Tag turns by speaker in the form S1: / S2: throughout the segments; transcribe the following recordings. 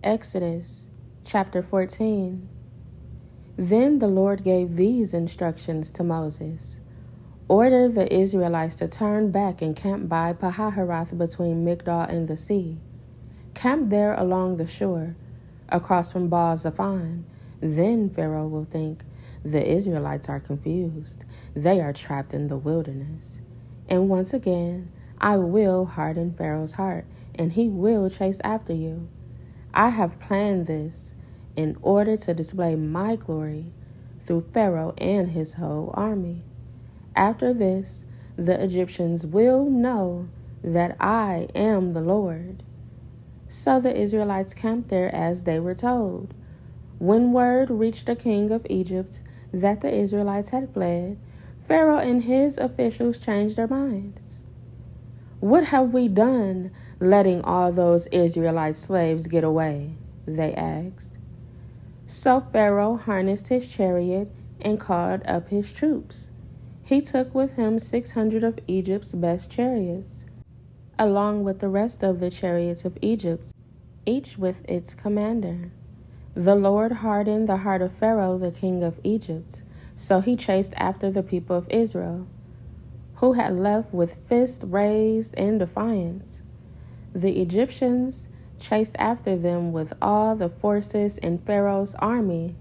S1: Exodus chapter 14. Then the Lord gave these instructions to Moses. Order the Israelites to turn back and camp by Pahahiroth between Migdol and the sea. Camp there along the shore, across from Baal-Zephon. Then Pharaoh will think, the Israelites are confused. They are trapped in the wilderness. And once again, I will harden Pharaoh's heart, and he will chase after you. I have planned this in order to display my glory through Pharaoh and his whole army. After this, the Egyptians will know that I am the Lord. So the Israelites camped there as they were told. When word reached the king of Egypt that the Israelites had fled, Pharaoh and his officials changed their minds. What have we done letting all those Israelite slaves get away? They asked. So Pharaoh harnessed his chariot and called up his troops. He took with him 600 of Egypt's best chariots, along with the rest of the chariots of Egypt, each with its commander. The Lord hardened the heart of Pharaoh, the king of Egypt, so he chased after the people of Israel, who had left with fists raised in defiance. The Egyptians chased after them with all the forces in Pharaoh's army,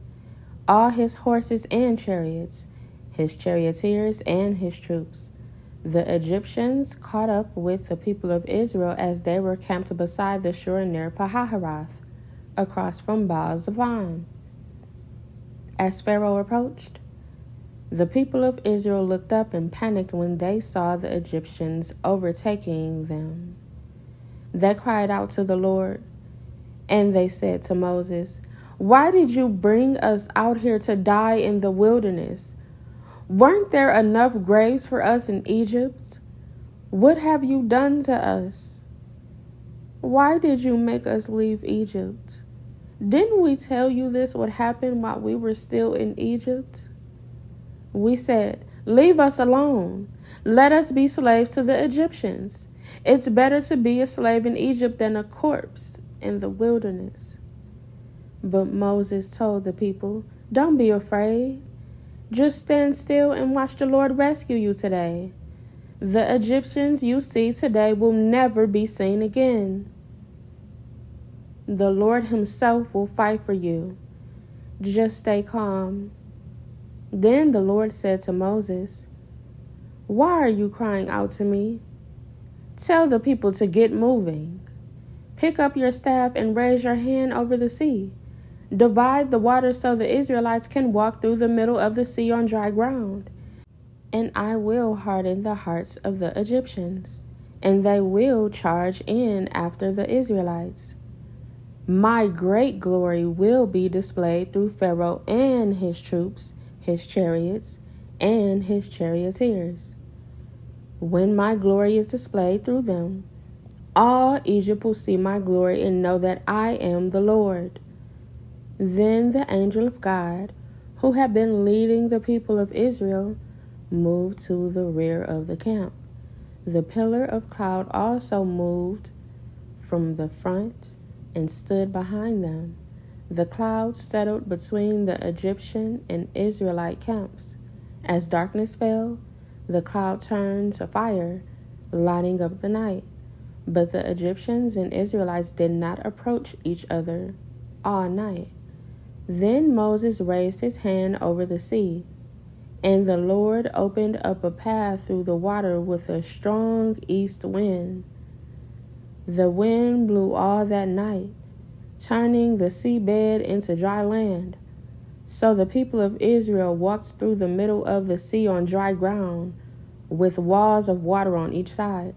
S1: all his horses and chariots, his charioteers and his troops. The Egyptians caught up with the people of Israel as they were camped beside the shore near Pahahiroth, across from Baal-Zephon. As Pharaoh approached, the people of Israel looked up and panicked when they saw the Egyptians overtaking them. They cried out to the Lord, and they said to Moses, "Why did you bring us out here to die in the wilderness? Weren't there enough graves for us in Egypt? What have you done to us? Why did you make us leave Egypt? Didn't we tell you this would happen while we were still in Egypt? We said, 'Leave us alone. Let us be slaves to the Egyptians. It's better to be a slave in Egypt than a corpse in the wilderness.' But Moses told the people, 'Don't be afraid. Just stand still and watch the Lord rescue you today. The Egyptians you see today will never be seen again. The Lord himself will fight for you. Just stay calm.' Then the Lord said to Moses, 'Why are you crying out to me? Tell the people to get moving. Pick up your staff and raise your hand over the sea. Divide the water so the Israelites can walk through the middle of the sea on dry ground. And I will harden the hearts of the Egyptians, and they will charge in after the Israelites. My great glory will be displayed through Pharaoh and his troops, his chariots, and his charioteers. When my glory is displayed through them, all Egypt will see my glory and know that I am the Lord.' Then the angel of God, who had been leading the people of Israel, moved to the rear of the camp. The pillar of cloud also moved from the front and stood behind them. The cloud settled between the Egyptian and Israelite camps. As darkness fell, the cloud turned to fire, lighting up the night. But the Egyptians and Israelites did not approach each other all night. Then Moses raised his hand over the sea, and the Lord opened up a path through the water with a strong east wind. The wind blew all that night, turning the seabed into dry land. So the people of Israel walked through the middle of the sea on dry ground, with walls of water on each side.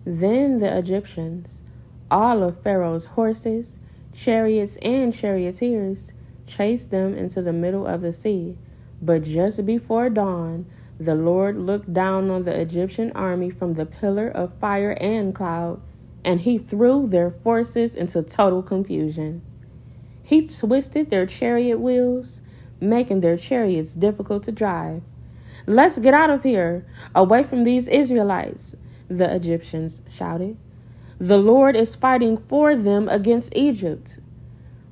S1: Then the Egyptians, all of Pharaoh's horses, chariots, and charioteers, chased them into the middle of the sea. But just before dawn, the Lord looked down on the Egyptian army from the pillar of fire and cloud, and he threw their forces into total confusion. He twisted their chariot wheels, making their chariots difficult to drive. "Let's get out of here, away from these Israelites," the Egyptians shouted. "The Lord is fighting for them against Egypt."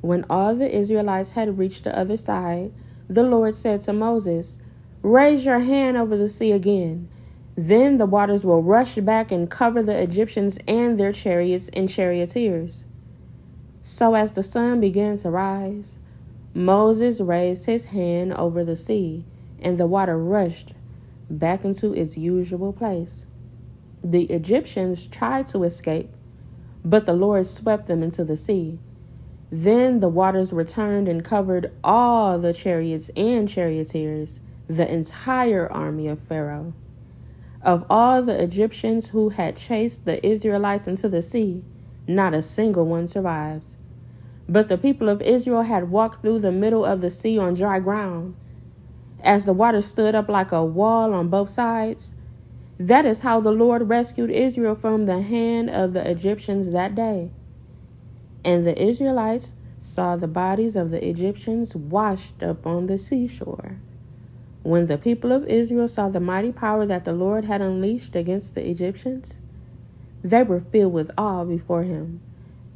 S1: When all the Israelites had reached the other side, the Lord said to Moses, "Raise your hand over the sea again. Then the waters will rush back and cover the Egyptians and their chariots and charioteers." So as the sun began to rise, Moses raised his hand over the sea, and the water rushed back into its usual place. The Egyptians tried to escape, but the Lord swept them into the sea. Then the waters returned and covered all the chariots and charioteers, the entire army of Pharaoh. Of all the Egyptians who had chased the Israelites into the sea, not a single one survived. But the people of Israel had walked through the middle of the sea on dry ground. As the water stood up like a wall on both sides, that is how the Lord rescued Israel from the hand of the Egyptians that day. And the Israelites saw the bodies of the Egyptians washed up on the seashore. When the people of Israel saw the mighty power that the Lord had unleashed against the Egyptians, they were filled with awe before him.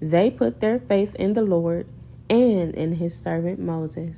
S1: They put their faith in the Lord and in his servant Moses.